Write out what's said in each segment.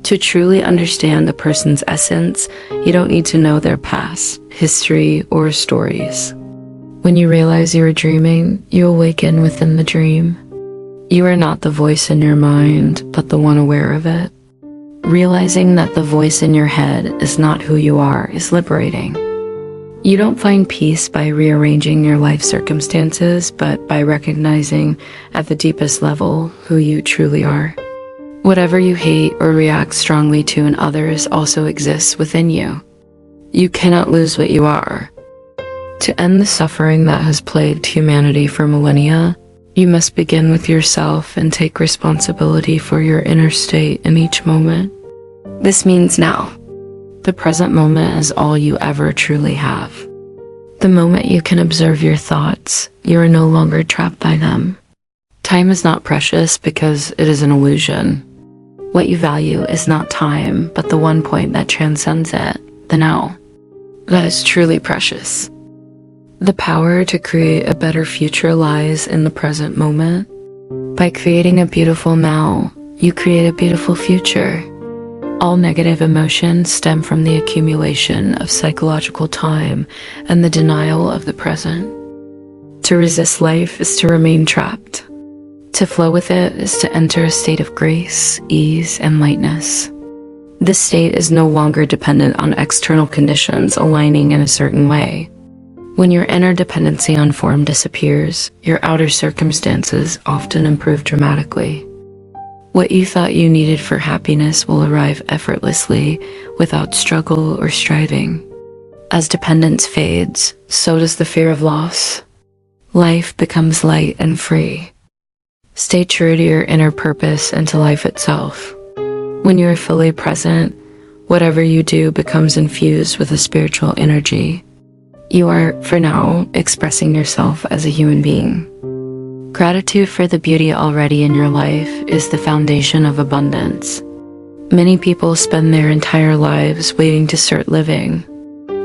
To truly understand a person's essence, you don't need to know their past, history, or stories. When you realize you are dreaming, you awaken within the dream. You are not the voice in your mind, but the one aware of it. Realizing that the voice in your head is not who you are is liberating. You don't find peace by rearranging your life circumstances, but by recognizing at the deepest level who you truly are. Whatever you hate or react strongly to in others also exists within you. You cannot lose what you are. To end the suffering that has plagued humanity for millennia, you must begin with yourself and take responsibility for your inner state in each moment. This means now. The present moment is all you ever truly have. The moment you can observe your thoughts, you are no longer trapped by them. Time is not precious because it is an illusion. What you value is not time, but the one point that transcends it, the now. That is truly precious. The power to create a better future lies in the present moment. By creating a beautiful now, you create a beautiful future. All negative emotions stem from the accumulation of psychological time and the denial of the present. To resist life is to remain trapped. To flow with it is to enter a state of grace, ease, and lightness. This state is no longer dependent on external conditions aligning in a certain way. When your inner dependency on form disappears, your outer circumstances often improve dramatically. What you thought you needed for happiness will arrive effortlessly without struggle or striving. As dependence fades, so does the fear of loss. Life becomes light and free. Stay true to your inner purpose and to life itself. When you are fully present, whatever you do becomes infused with a spiritual energy. You are, for now, expressing yourself as a human being. Gratitude for the beauty already in your life is the foundation of abundance. Many people spend their entire lives waiting to start living.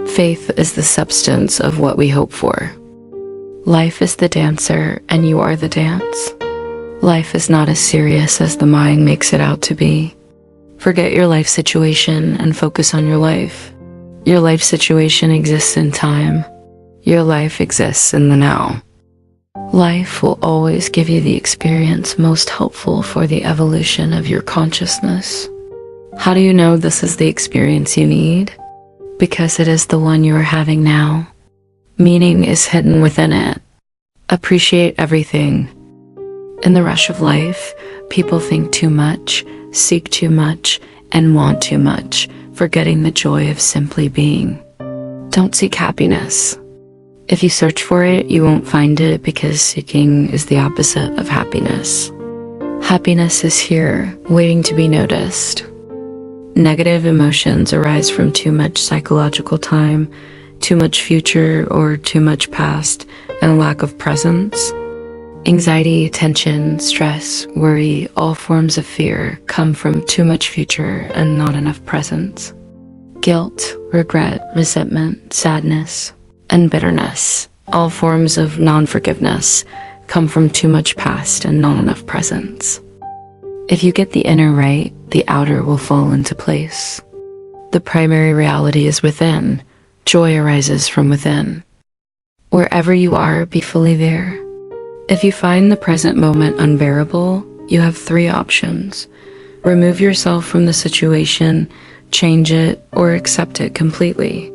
Faith is the substance of what we hope for. Life is the dancer, and you are the dance. Life is not as serious as the mind makes it out to be. Forget your life situation and focus on your life. Your life situation exists in time. Your life exists in the now. Life will always give you the experience most helpful for the evolution of your consciousness. How do you know this is the experience you need? Because it is the one you are having now. Meaning is hidden within it. Appreciate everything. In the rush of life, people think too much, seek too much, and want too much, forgetting the joy of simply being. Don't seek happiness. If you search for it, you won't find it because seeking is the opposite of happiness. Happiness is here, waiting to be noticed. Negative emotions arise from too much psychological time, too much future or too much past, and a lack of presence. Anxiety, tension, stress, worry, all forms of fear come from too much future and not enough presence. Guilt, regret, resentment, sadness, and bitterness, all forms of non-forgiveness, come from too much past and not enough presence. If you get the inner right, the outer will fall into place. The primary reality is within. Joy arises from within. Wherever you are, be fully there. If you find the present moment unbearable, you have 3 options. Remove yourself from the situation, change it, or accept it completely.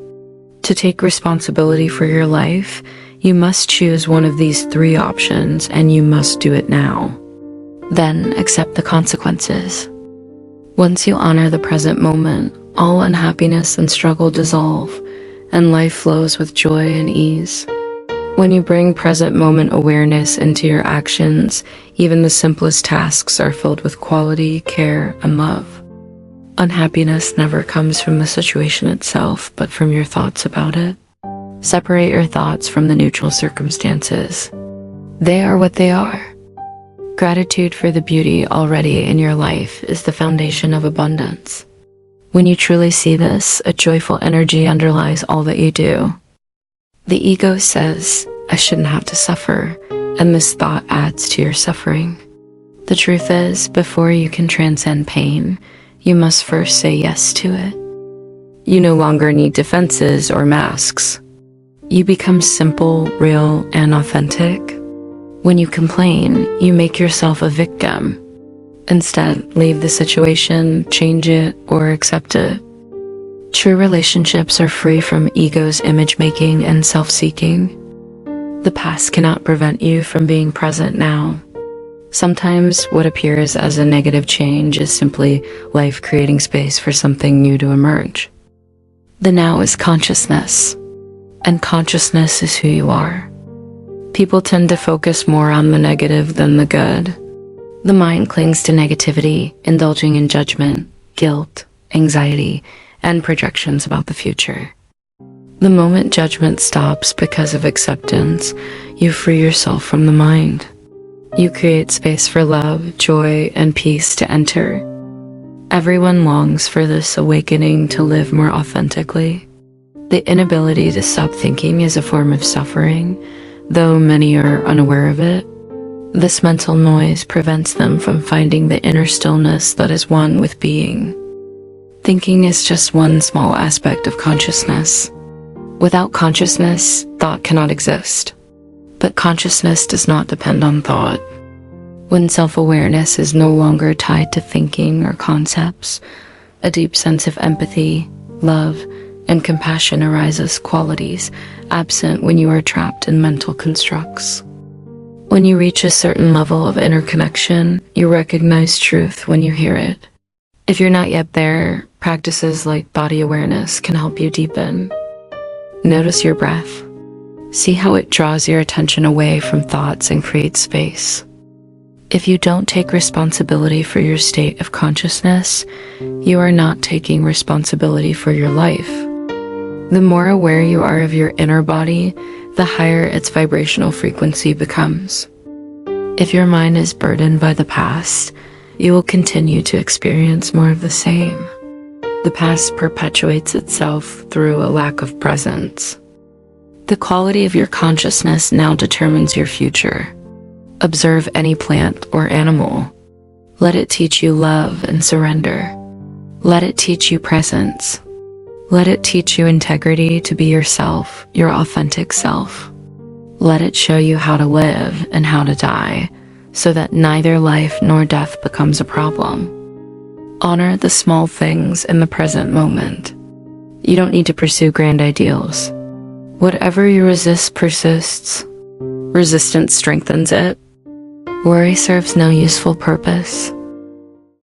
To take responsibility for your life, you must choose one of these 3 options, and you must do it now. Then accept the consequences. Once you honor the present moment, all unhappiness and struggle dissolve, and life flows with joy and ease. When you bring present moment awareness into your actions, even the simplest tasks are filled with quality, care, and love. Unhappiness never comes from the situation itself, but from your thoughts about it. Separate your thoughts from the neutral circumstances. They are what they are. Gratitude for the beauty already in your life is the foundation of abundance. When you truly see this, a joyful energy underlies all that you do. The ego says, I shouldn't have to suffer, and this thought adds to your suffering. The truth is, before you can transcend pain, you must first say yes to it. You no longer need defenses or masks. You become simple, real, and authentic. When you complain, you make yourself a victim. Instead, leave the situation, change it, or accept it. True relationships are free from ego's image-making and self-seeking. The past cannot prevent you from being present now. Sometimes what appears as a negative change is simply life creating space for something new to emerge. The now is consciousness, and consciousness is who you are. People tend to focus more on the negative than the good. The mind clings to negativity, indulging in judgment, guilt, anxiety, and projections about the future. The moment judgment stops because of acceptance, you free yourself from the mind. You create space for love, joy, and peace to enter. Everyone longs for this awakening to live more authentically. The inability to stop thinking is a form of suffering, though many are unaware of it. This mental noise prevents them from finding the inner stillness that is one with being. Thinking is just one small aspect of consciousness. Without consciousness, thought cannot exist. But consciousness does not depend on thought. When self-awareness is no longer tied to thinking or concepts, a deep sense of empathy, love, and compassion arises, qualities absent when you are trapped in mental constructs. When you reach a certain level of inner connection, you recognize truth when you hear it. If you're not yet there, practices like body awareness can help you deepen. Notice your breath. See how it draws your attention away from thoughts and creates space. If you don't take responsibility for your state of consciousness, you are not taking responsibility for your life. The more aware you are of your inner body, the higher its vibrational frequency becomes. If your mind is burdened by the past, you will continue to experience more of the same. The past perpetuates itself through a lack of presence. The quality of your consciousness now determines your future. Observe any plant or animal. Let it teach you love and surrender. Let it teach you presence. Let it teach you integrity to be yourself, your authentic self. Let it show you how to live and how to die, so that neither life nor death becomes a problem. Honor the small things in the present moment. You don't need to pursue grand ideals. Whatever you resist persists. Resistance strengthens it. Worry serves no useful purpose.